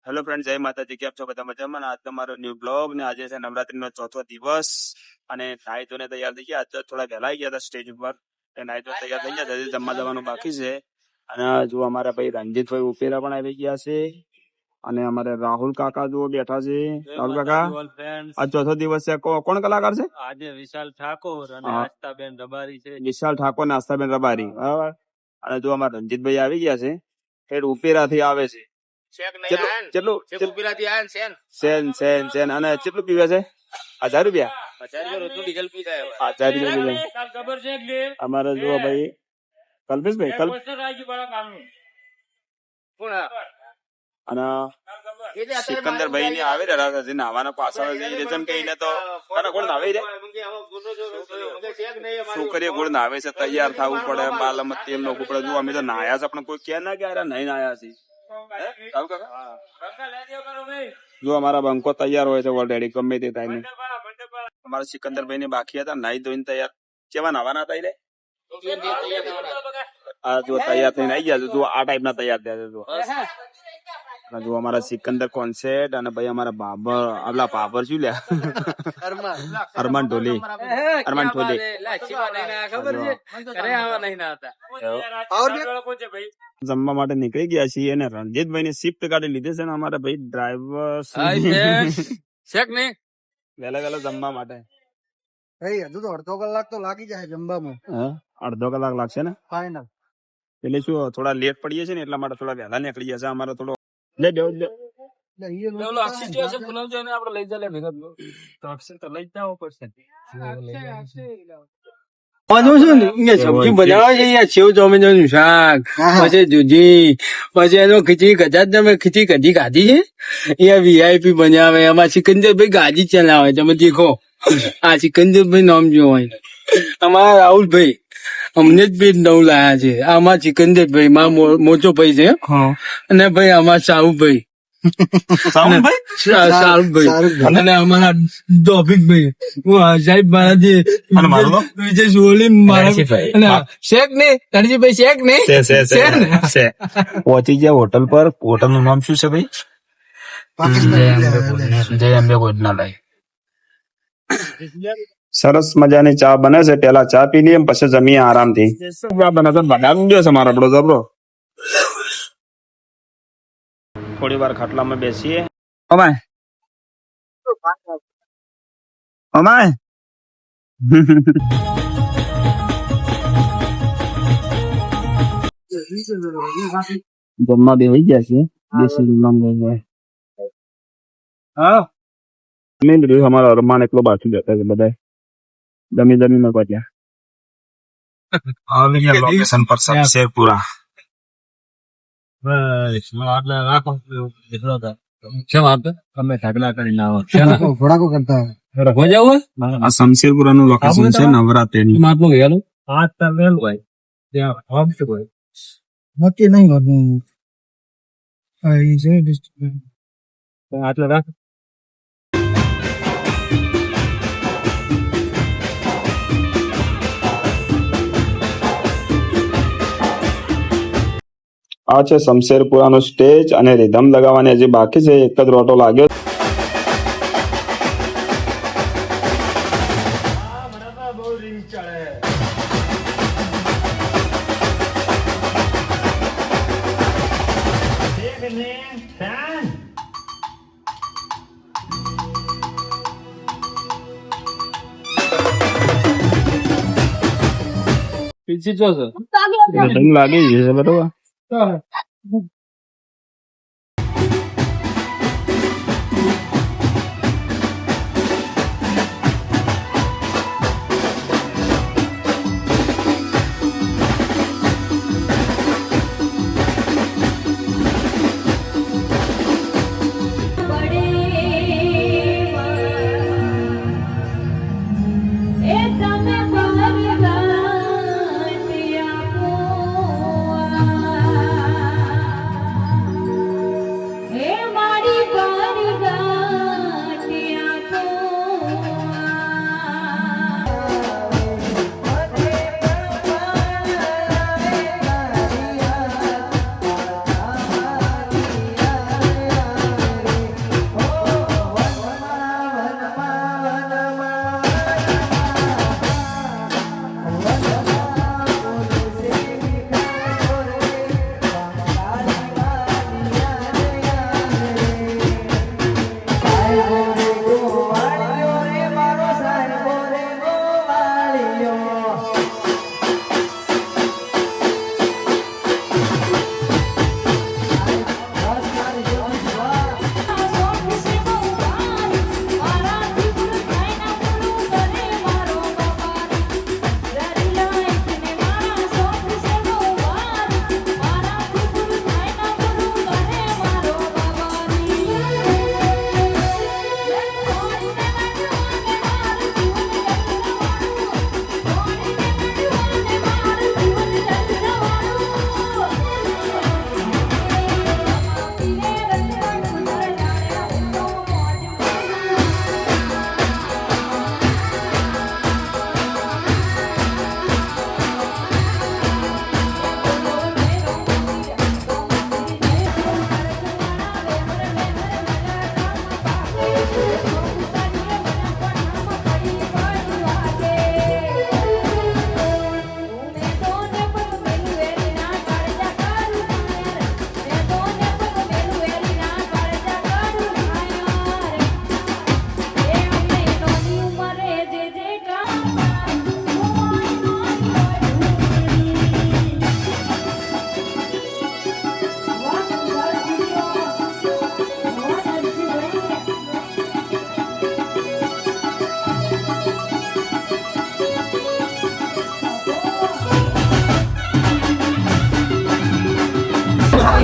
Hello friend, જય માતાજી. કેમ છો બધા મજામાં? આજ તમારો ન્યૂ બ્લોગ ને આજે છે નવરાત્રીનો ચોથો દિવસ અને નાઈ ધોઈને તૈયાર થઈ ગયા. આજે થોડા વહેલા આવી ગયા હતા સ્ટેજ ઉપર, નાઈ ધોઈને તૈયાર થઈ ગયા. હજી જમવા જવાનું બાકી છે. અને જો અમારા ભાઈ રણજીતભાઈ ઉપેરા પણ આવી ગયા છે અને અમારે રાહુલ કાકા જો બેઠા છે. રાહુલ કાકા, આ ચોથો દિવસ છે. કોણ કલાકાર છે આજે? વિશાલ ઠાકોર અને આસ્થાબેન રબારી છે. વિશાલ ઠાકોર ને આસ્થાબેન રબારી, બરાબર. અને જો અમારા રણજીતભાઈ આવી ગયા છે, ફેર ઉપેરા થી આવે છે. કેટલું અને કેટલું પીવે છે? 1000 રૂપિયા. અમારે જો ભાઈ કલ્પેશભાઈ અને સિકંદરભાઈ ને આવે રહ્યા નાવાના પાછળ જેમ કે એને તો કોણ નાવે રે છોકરીઓ કોણ નાવે છે, તૈયાર થવું પડે, બાલમાં તેલ નોખવું પડે. જો અમે તો નાયા છે, આપણે કોઈ ક્યાં ના ગયા નહીં નાયા છે. જો અમારા બંકો તૈયાર હોય છે ઓલરેડી, ગમે તે ટાઈમે. અમારા સિકંદરભાઈ ને બાકી હતા નાઈ ધોઈને તૈયાર. કેવા નાવાના હતા રે? આ જો તૈયાર થઈને આવી ગયા. જો આ ટાઈપ ના તૈયાર થયા છે. જો અમારા સિકંદર કોન્સેર્ટ અને ભાઈ અમારા બાબર આપલા બાબર શું લ્યા અરમાન ઢોલી જમવા માટે નીકળી ગયા છીએ અને રણજીતભાઈ ની શિફ્ટ ગાડી લીધી છે ને અમારે ભાઈ ડ્રાઈવર વહેલા જમવા માટે. હજુ તો અડધો કલાક તો લાગી જાય જમવામાં. અડધો કલાક લાગશે ને ફાઈનલ. એટલે શું થોડા લેટ પડીએ છે ને એટલા માટે થોડા વહેલા નીકળી જશે. અમારે થોડો શાક, પછી દૂધી, પછી એનો ખીચડી કદાચ તમે ખીચડી કઢી ખાધી છે? એ વીઆઈપી બનાવે. એમાં સિકંદરભાઈ ગાડી ચલાવે. તમે દેખો, આ સિકંદરભાઈ નામ જોવાય. અમારા રાહુલભાઈ અમને જ બે નવ લાયા છે. આમાં સિકંદરભાઈ મારા મોટો ભાઈ છે અને ભાઈ અમારા સાહુભાઈ અને અમારા ડોફિકભાઈ સાહેબ મારા જે શેખ ને રણજીભાઈ શેખ ને પહોંચી ગયા હોટલ પર. હોટલ નું નામ શું છે ભાઈ? જય અંબે ભોજનાલય. સરસ મજાની ચા બને છે. પેલા ચા પી લઈએ પછી જમીએ આરામથી. બનાવી દો છે મારો આપણો જબરો. થોડી વાર ખાટલામાં બેસીએ. અમાય જમવા બે વહી ગયા છે. અમારા રમાન એકલો બાજુ જતા છે બધા જમી માં પત્યા. લોકેશન પર શેરપુરા. શમશેરપુરા નું લોકેશન છે નવરાત્રી. નક્કી નહીં આટલા રાખ. આ છે શમશેરપુરા નો સ્ટેજ અને રિધમ લગાવવાની હજી બાકી છે. એક જ રોટો લાગ્યો. લાગી જશે બરોબર.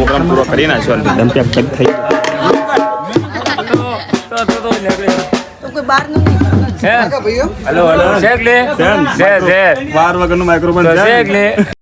પ્રોગ્રામ પૂરો કરી નાખ્યો દમ પેક થઈ ભાઈઓ હેલો હેલો શેક લે વાર વગરનું માઇક્રોફોન